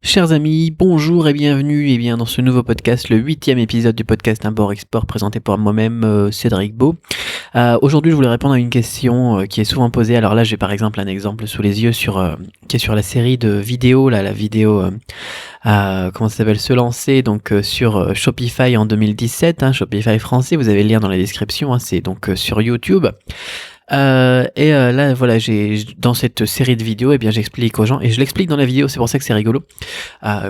Chers amis, bonjour et bienvenue dans ce nouveau podcast, le 8e épisode du podcast Import-Export présenté par moi-même, Cédric Beau. Aujourd'hui, je voulais répondre à une question qui est souvent posée. Alors là, j'ai par exemple un exemple sous les yeux qui est sur la série de vidéos, la vidéo, comment ça s'appelle, Se lancer, donc sur Shopify en 2017, Shopify français, vous avez le lien dans la description, c'est donc sur YouTube. Là voilà, dans cette série de vidéos, j'explique aux gens, et je l'explique dans la vidéo, c'est pour ça que c'est rigolo,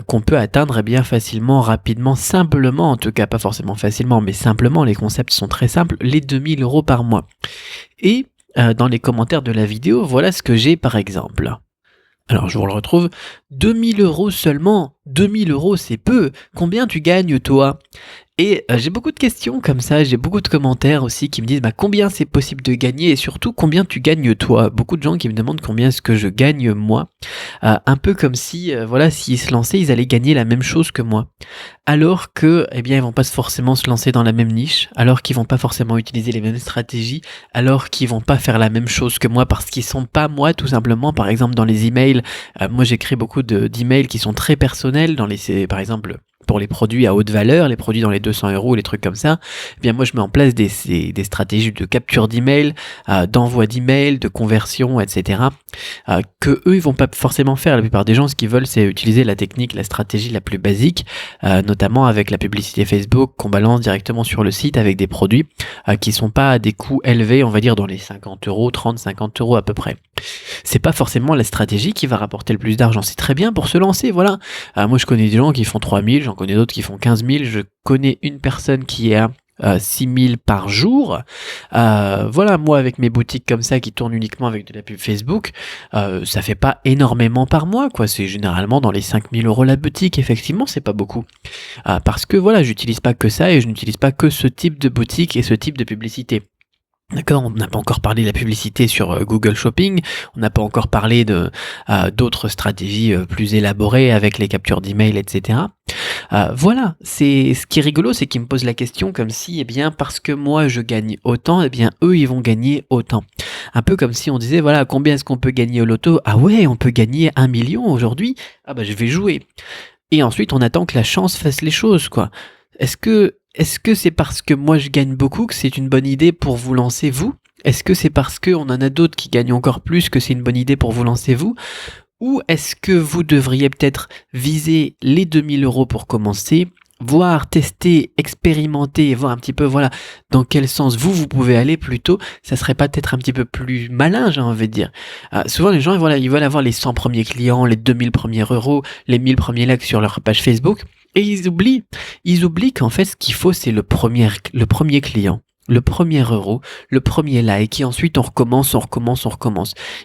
qu'on peut atteindre facilement, rapidement, simplement, en tout cas pas forcément facilement, mais simplement, les concepts sont très simples, les 2000 € par mois. Et dans les commentaires de la vidéo, voilà ce que j'ai par exemple. Alors je vous le retrouve, 2000 € seulement, 2000 € c'est peu, combien tu gagnes toi ? Et j'ai beaucoup de questions comme ça, j'ai beaucoup de commentaires aussi qui me disent combien c'est possible de gagner et surtout combien tu gagnes toi. Beaucoup de gens qui me demandent combien est-ce que je gagne moi, un peu comme si s'ils se lançaient, ils allaient gagner la même chose que moi. Alors que ils vont pas forcément se lancer dans la même niche, alors qu'ils vont pas forcément utiliser les mêmes stratégies, alors qu'ils vont pas faire la même chose que moi parce qu'ils sont pas moi tout simplement. Par exemple dans les emails, moi j'écris beaucoup d'emails qui sont très personnels par exemple pour les produits à haute valeur, les produits dans les 200 €, les trucs comme ça, moi je mets en place des stratégies de capture d'email, d'envoi d'email, de conversion, etc. Que eux ils vont pas forcément faire. La plupart des gens, ce qu'ils veulent, c'est utiliser la technique, la stratégie la plus basique, notamment avec la publicité Facebook qu'on balance directement sur le site avec des produits qui sont pas à des coûts élevés, on va dire dans les 50 €, 30-50 € à peu près. C'est pas forcément la stratégie qui va rapporter le plus d'argent. C'est très bien pour se lancer, voilà. Moi je connais des gens qui font 3000, j'en connais d'autres qui font 15 000, je connais une personne qui est à 6 000 par jour. Moi avec mes boutiques comme ça qui tournent uniquement avec de la pub Facebook, ça fait pas énormément par mois, quoi. C'est généralement dans les 5 000 € la boutique, effectivement c'est pas beaucoup. Parce que j'utilise pas que ça et je n'utilise pas que ce type de boutique et ce type de publicité. D'accord, on n'a pas encore parlé de la publicité sur Google Shopping, on n'a pas encore parlé d'autres stratégies plus élaborées avec les captures d'email, etc. C'est ce qui est rigolo, c'est qu'ils me posent la question comme si, parce que moi je gagne autant, eux ils vont gagner autant. Un peu comme si on disait, combien est-ce qu'on peut gagner au loto ? Ah ouais, on peut gagner 1 million aujourd'hui ? Ah je vais jouer. Et ensuite on attend que la chance fasse les choses, quoi. Est-ce que c'est parce que moi je gagne beaucoup que c'est une bonne idée pour vous lancer vous ? Est-ce que c'est parce qu'on en a d'autres qui gagnent encore plus que c'est une bonne idée pour vous lancer vous ? Ou est-ce que vous devriez peut-être viser les 2000 € pour commencer, voir, tester, expérimenter, voir un petit peu dans quel sens vous pouvez aller plutôt ? Ça serait pas peut-être un petit peu plus malin, j'ai envie de dire. Souvent les gens ils veulent avoir les 100 premiers clients, les 2000 premiers €, les 1000 premiers likes sur leur page Facebook. Et ils oublient qu'en fait, ce qu'il faut, c'est le premier client, le premier euro, le premier like, et ensuite on recommence.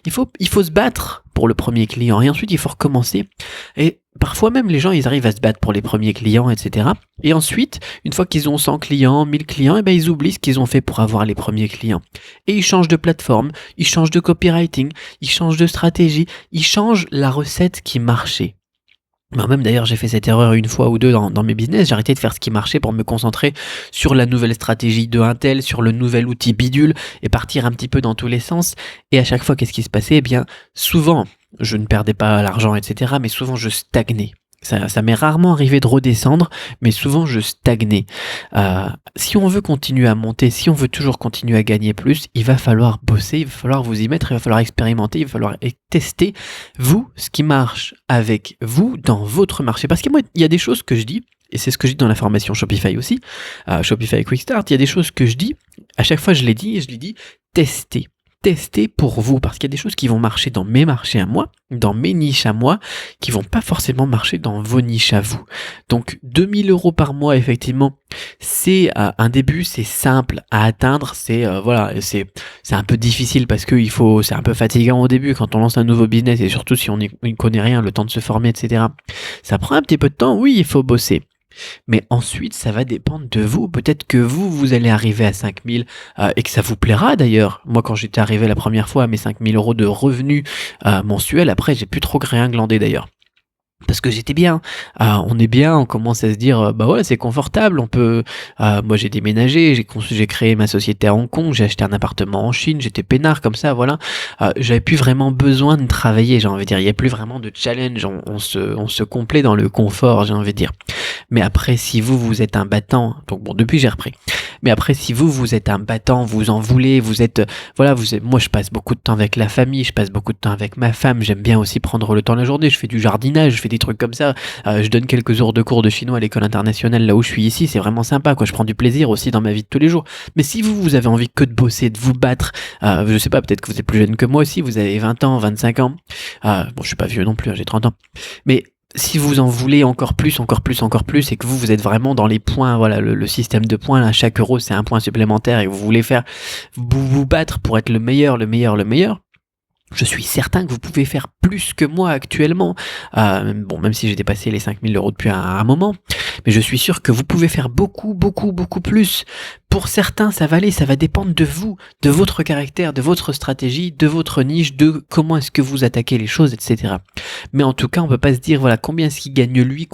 Il faut se battre pour le premier client, et ensuite il faut recommencer. Et parfois même, les gens, ils arrivent à se battre pour les premiers clients, etc. Et ensuite, une fois qu'ils ont 100 clients, 1000 clients, ils oublient ce qu'ils ont fait pour avoir les premiers clients. Et ils changent de plateforme, ils changent de copywriting, ils changent de stratégie, ils changent la recette qui marchait. Même d'ailleurs j'ai fait cette erreur une fois ou deux dans mes business, j'ai arrêté de faire ce qui marchait pour me concentrer sur la nouvelle stratégie de Intel, sur le nouvel outil bidule et partir un petit peu dans tous les sens. Et à chaque fois qu'est-ce qui se passait ? Souvent je ne perdais pas l'argent, etc. mais souvent je stagnais. Ça m'est rarement arrivé de redescendre, mais souvent je stagnais. Si on veut continuer à monter, si on veut toujours continuer à gagner plus, il va falloir bosser, il va falloir vous y mettre, il va falloir expérimenter, il va falloir tester, ce qui marche avec vous dans votre marché. Parce que moi, il y a des choses que je dis, et c'est ce que je dis dans la formation Shopify aussi, Shopify Quick Start, il y a des choses que je dis, à chaque fois je les dis, testez. Tester pour vous, parce qu'il y a des choses qui vont marcher dans mes marchés à moi, dans mes niches à moi, qui vont pas forcément marcher dans vos niches à vous. Donc 2000 € par mois, effectivement, c'est un début, c'est simple à atteindre, c'est un peu difficile parce que c'est un peu fatigant au début quand on lance un nouveau business, et surtout si on n'y connaît rien, le temps de se former, etc. Ça prend un petit peu de temps, oui, il faut bosser. Mais ensuite, ça va dépendre de vous. Peut-être que vous allez arriver à 5000 et que ça vous plaira d'ailleurs. Moi, quand j'étais arrivé la première fois à mes 5000 € de revenus mensuels, après, j'ai plus trop rien glandé d'ailleurs. Parce que j'étais bien, on est bien, on commence à se dire, bah ouais, c'est confortable, on peut... moi j'ai déménagé, j'ai créé ma société à Hong Kong, j'ai acheté un appartement en Chine, j'étais peinard comme ça, voilà. J'avais plus vraiment besoin de travailler, j'ai envie de dire, il n'y a plus vraiment de challenge, on se complaît dans le confort, j'ai envie de dire. Mais après, si vous êtes un battant, donc bon, depuis j'ai repris. Mais après, si vous êtes un battant, vous en voulez, moi je passe beaucoup de temps avec la famille, je passe beaucoup de temps avec ma femme, j'aime bien aussi prendre le temps la journée, je fais du jardinage, je fais des trucs comme ça, je donne quelques heures de cours de chinois à l'école internationale là où je suis ici, c'est vraiment sympa, quoi, je prends du plaisir aussi dans ma vie de tous les jours. Mais si vous avez envie que de bosser, de vous battre, je sais pas, peut-être que vous êtes plus jeune que moi aussi, vous avez 20 ans, 25 ans, bon je suis pas vieux non plus, j'ai 30 ans, mais si vous en voulez encore plus, et que vous êtes vraiment dans les points, voilà, le système de points, là, chaque euro c'est un point supplémentaire et que vous voulez vous battre pour être le meilleur, je suis certain que vous pouvez faire plus que moi actuellement. Bon, même si j'ai dépassé les 5000 euros depuis un moment, mais je suis sûr que vous pouvez faire beaucoup plus. Pour certains, ça va dépendre de vous, de votre caractère, de votre stratégie, de votre niche, de comment est-ce que vous attaquez les choses, etc. Mais en tout cas, on peut pas se dire, voilà, combien est-ce qu'il gagne lui,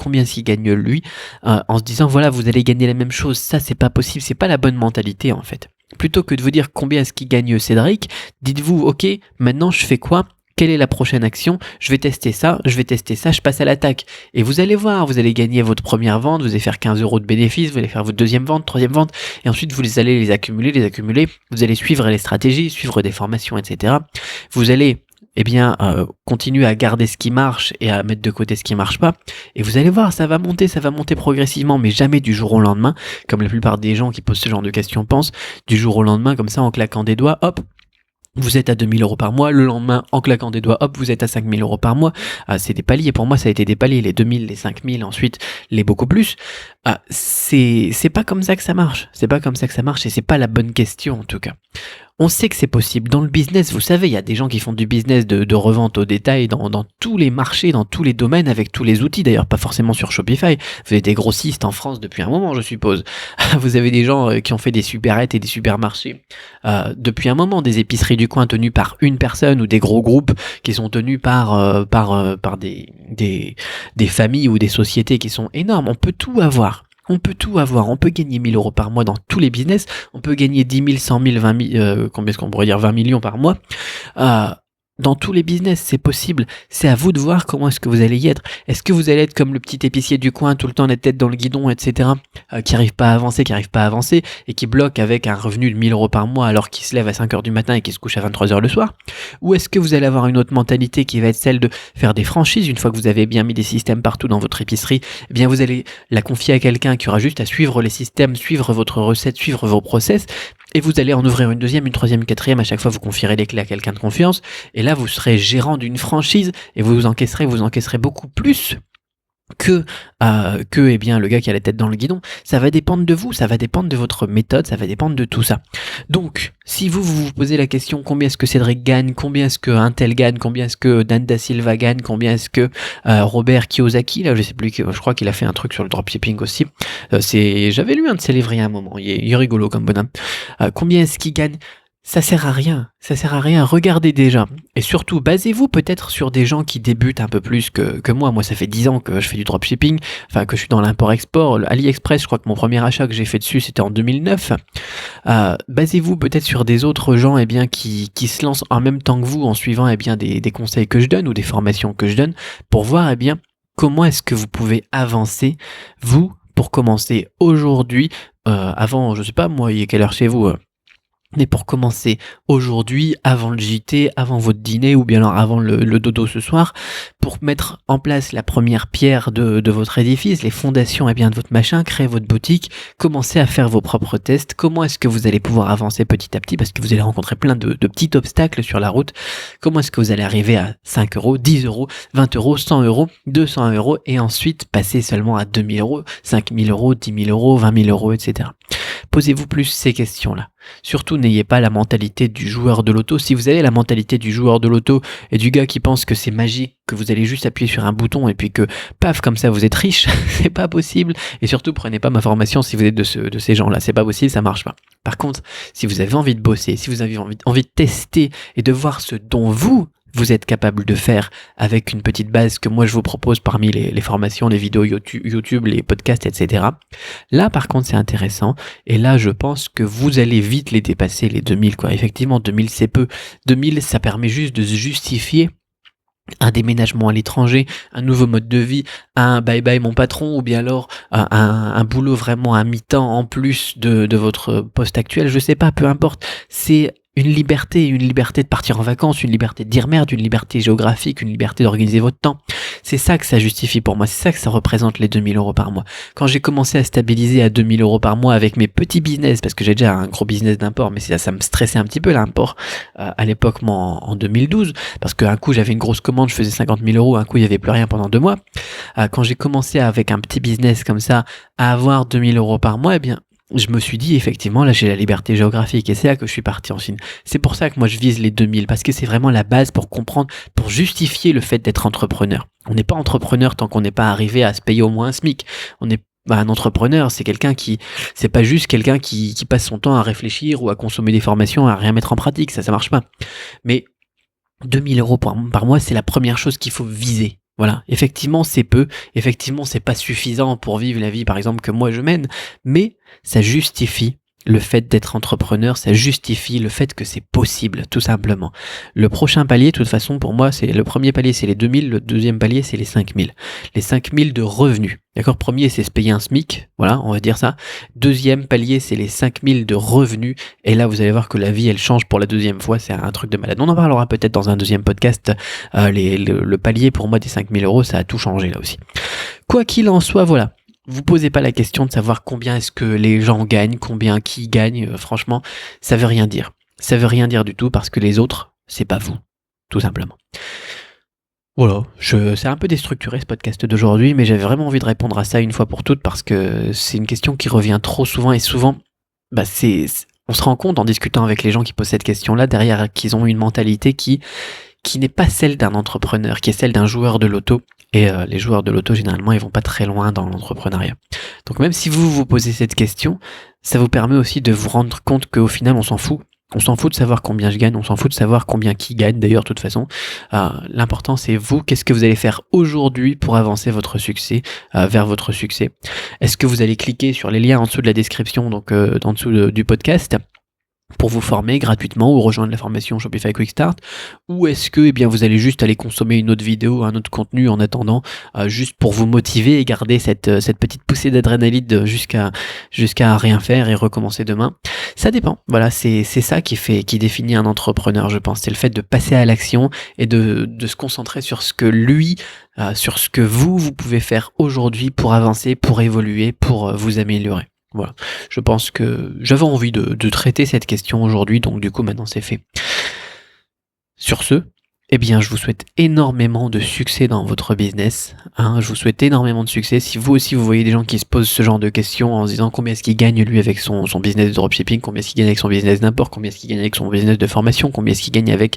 en se disant, voilà, vous allez gagner la même chose. Ça, c'est pas possible, c'est pas la bonne mentalité, en fait. Plutôt que de vous dire combien est-ce qu'il gagne Cédric, dites-vous, ok, maintenant je fais quoi ? Quelle est la prochaine action ? Je vais tester ça, je passe à l'attaque. Et vous allez voir, vous allez gagner votre première vente, vous allez faire 15 euros de bénéfice, vous allez faire votre deuxième vente, troisième vente, et ensuite vous allez les accumuler, vous allez suivre les stratégies, suivre des formations, etc. Vous allez continuer à garder ce qui marche et à mettre de côté ce qui marche pas. Et vous allez voir, ça va monter progressivement, mais jamais du jour au lendemain, comme la plupart des gens qui posent ce genre de questions pensent, du jour au lendemain, comme ça, en claquant des doigts, hop, vous êtes à 2000 euros par mois, le lendemain, en claquant des doigts, hop, vous êtes à 5000 euros par mois. C'est des paliers, pour moi, ça a été des paliers, les 2000, les 5000, ensuite, les beaucoup plus. C'est pas comme ça que ça marche. Et c'est pas la bonne question, en tout cas. On sait que c'est possible. Dans le business, vous savez, il y a des gens qui font du business de revente au détail dans tous les marchés, dans tous les domaines, avec tous les outils. D'ailleurs, pas forcément sur Shopify. Vous avez des grossistes en France depuis un moment, je suppose. Vous avez des gens qui ont fait des supérettes et des supermarchés depuis un moment, des épiceries du coin tenues par une personne ou des gros groupes qui sont tenus par des familles ou des sociétés qui sont énormes. On peut tout avoir. On peut gagner 1000 euros par mois dans tous les business, on peut gagner 10 000, 100 000, 20 000, combien est-ce qu'on pourrait dire 20 millions par mois, dans tous les business, c'est possible, c'est à vous de voir comment est-ce que vous allez y être. Est-ce que vous allez être comme le petit épicier du coin, tout le temps la tête dans le guidon, etc., qui arrive pas à avancer, et qui bloque avec un revenu de 1000 euros par mois alors qu'il se lève à 5h du matin et qu'il se couche à 23h le soir? Ou est-ce que vous allez avoir une autre mentalité qui va être celle de faire des franchises? Une fois que vous avez bien mis des systèmes partout dans votre épicerie, eh bien vous allez la confier à quelqu'un qui aura juste à suivre les systèmes, suivre votre recette, suivre vos process, et vous allez en ouvrir une deuxième, une troisième, une quatrième, à chaque fois vous confierez les clés à quelqu'un de confiance, et là vous serez gérant d'une franchise, et vous encaisserez beaucoup plus que le gars qui a la tête dans le guidon. Ça va dépendre de vous, ça va dépendre de votre méthode, ça va dépendre de tout ça. Donc, si vous posez la question combien est-ce que Cédric gagne, combien est-ce que un tel gagne, combien est-ce que Dan Da Silva gagne, combien est-ce que Robert Kiyosaki, là je sais plus, je crois qu'il a fait un truc sur le dropshipping aussi. J'avais lu un de ses livres il y a un moment, il est rigolo comme bonhomme. Combien est-ce qu'il gagne? Ça sert à rien, regardez déjà. Et surtout, basez-vous peut-être sur des gens qui débutent un peu plus que moi. Moi, ça fait 10 ans que je fais du dropshipping, que je suis dans l'import-export. AliExpress, je crois que mon premier achat que j'ai fait dessus, c'était en 2009. Basez-vous peut-être sur des autres gens qui se lancent en même temps que vous en suivant des conseils que je donne ou des formations que je donne pour voir comment est-ce que vous pouvez avancer, vous, pour commencer aujourd'hui, avant, je sais pas, moi, il est quelle heure chez vous mais pour commencer aujourd'hui, avant le JT, avant votre dîner ou bien alors avant le dodo ce soir, pour mettre en place la première pierre de votre édifice, les fondations de votre machin, créer votre boutique, commencer à faire vos propres tests, comment est-ce que vous allez pouvoir avancer petit à petit parce que vous allez rencontrer plein de petits obstacles sur la route, comment est-ce que vous allez arriver à 5 euros, 10 euros, 20 euros, 100 euros, 200 euros et ensuite passer seulement à 2000 euros, 5000 euros, 10 000 euros, 20 000 euros, etc. Posez-vous plus ces questions-là. Surtout, n'ayez pas la mentalité du joueur de loto. Si vous avez la mentalité du joueur de loto et du gars qui pense que c'est magique, que vous allez juste appuyer sur un bouton et puis que, paf, comme ça vous êtes riche, c'est pas possible. Et surtout, prenez pas ma formation si vous êtes de ces gens-là. C'est pas possible, ça marche pas. Par contre, si vous avez envie de bosser, si vous avez envie de tester et de voir ce dont vous vous êtes capable de faire avec une petite base que moi je vous propose parmi les formations, les vidéos YouTube, les podcasts, etc. Là par contre c'est intéressant et là je pense que vous allez vite les dépasser les 2000 quoi. Effectivement 2000 c'est peu, 2000 ça permet juste de se justifier un déménagement à l'étranger, un nouveau mode de vie, un bye bye mon patron ou bien alors un boulot vraiment à mi-temps en plus de votre poste actuel, je sais pas, peu importe, c'est une liberté de partir en vacances, une liberté de dire merde, une liberté géographique, une liberté d'organiser votre temps. C'est ça que ça justifie pour moi, c'est ça que ça représente les 2000 euros par mois. Quand j'ai commencé à stabiliser à 2000 euros par mois avec mes petits business, parce que j'ai déjà un gros business d'import, mais ça me stressait un petit peu l'import à l'époque moi, en 2012, parce qu'un coup j'avais une grosse commande, je faisais 50 000 euros, un coup il n'y avait plus rien pendant 2 mois. Quand j'ai commencé avec un petit business comme ça à avoir 2000 euros par mois, eh bien je me suis dit effectivement là j'ai la liberté géographique et c'est là que je suis parti en Chine. C'est pour ça que moi je vise les 2000 parce que c'est vraiment la base pour comprendre, pour justifier le fait d'être entrepreneur. On n'est pas entrepreneur tant qu'on n'est pas arrivé à se payer au moins un SMIC. On est un entrepreneur, c'est c'est pas juste quelqu'un qui passe son temps à réfléchir ou à consommer des formations, à rien mettre en pratique, ça marche pas. Mais 2000 euros par mois, c'est la première chose qu'il faut viser. Voilà, effectivement c'est peu, effectivement c'est pas suffisant pour vivre la vie par exemple que moi je mène, mais ça justifie le fait d'être entrepreneur, ça justifie le fait que c'est possible, tout simplement. Le prochain palier, de toute façon, pour moi, le premier palier, c'est les 2000, le deuxième palier, c'est les 5000. Les 5000 de revenus. D'accord? Premier, c'est se payer un SMIC, voilà, on va dire ça. Deuxième palier, c'est les 5000 de revenus. Et là, vous allez voir que la vie, elle change pour la deuxième fois, c'est un truc de malade. On en parlera peut-être dans un deuxième podcast. Le palier, pour moi, des 5000 euros, ça a tout changé là aussi. Quoi qu'il en soit, voilà. Vous posez pas la question de savoir combien est-ce que les gens gagnent, combien qui gagne, franchement, ça veut rien dire. Ça veut rien dire du tout parce que les autres, c'est pas vous, tout simplement. Voilà, c'est un peu déstructuré ce podcast d'aujourd'hui, mais j'avais vraiment envie de répondre à ça une fois pour toutes parce que c'est une question qui revient trop souvent et souvent, on se rend compte en discutant avec les gens qui posent cette question-là derrière qu'ils ont une mentalité qui n'est pas celle d'un entrepreneur, qui est celle d'un joueur de loto. Et les joueurs de loto, généralement, ils vont pas très loin dans l'entrepreneuriat. Donc même si vous vous posez cette question, ça vous permet aussi de vous rendre compte qu'au final, on s'en fout. On s'en fout de savoir combien je gagne, on s'en fout de savoir combien qui gagne d'ailleurs de toute façon. L'important c'est vous, qu'est-ce que vous allez faire aujourd'hui pour avancer votre succès, vers votre succès. Est-ce que vous allez cliquer sur les liens en dessous de la description, donc en dessous du podcast, pour vous former gratuitement ou rejoindre la formation Shopify Quick Start, ou est-ce que vous allez juste aller consommer une autre vidéo, un autre contenu en attendant, juste pour vous motiver et garder cette petite poussée d'adrénaline jusqu'à rien faire et recommencer demain. Ça dépend, voilà, c'est ça qui définit un entrepreneur, je pense, c'est le fait de passer à l'action et de se concentrer sur ce que sur ce que vous pouvez faire aujourd'hui pour avancer, pour évoluer, pour vous améliorer. Voilà, je pense que j'avais envie de traiter cette question aujourd'hui, donc du coup maintenant c'est fait. Sur ce, je vous souhaite énormément de succès dans votre business. Je vous souhaite énormément de succès. Si vous aussi vous voyez des gens qui se posent ce genre de questions en se disant combien est-ce qu'il gagne lui avec son business de dropshipping, combien est-ce qu'il gagne avec son business d'import, combien est-ce qu'il gagne avec son business de formation, combien est-ce qu'il gagne avec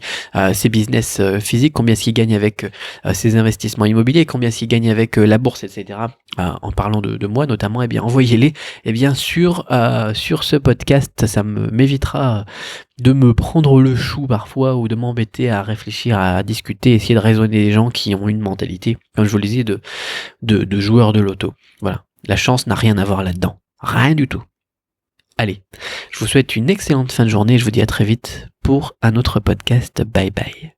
ses business physiques, combien est-ce qu'il gagne avec ses investissements immobiliers, combien est-ce qu'il gagne avec la bourse, etc. En parlant de moi notamment, envoyez-les sur ce podcast, ça m'évitera de me prendre le chou parfois ou de m'embêter à réfléchir, à discuter, essayer de raisonner les gens qui ont une mentalité, comme je vous le disais, de joueurs de loto. Voilà, la chance n'a rien à voir là-dedans, rien du tout. Allez, je vous souhaite une excellente fin de journée, je vous dis à très vite pour un autre podcast, bye bye.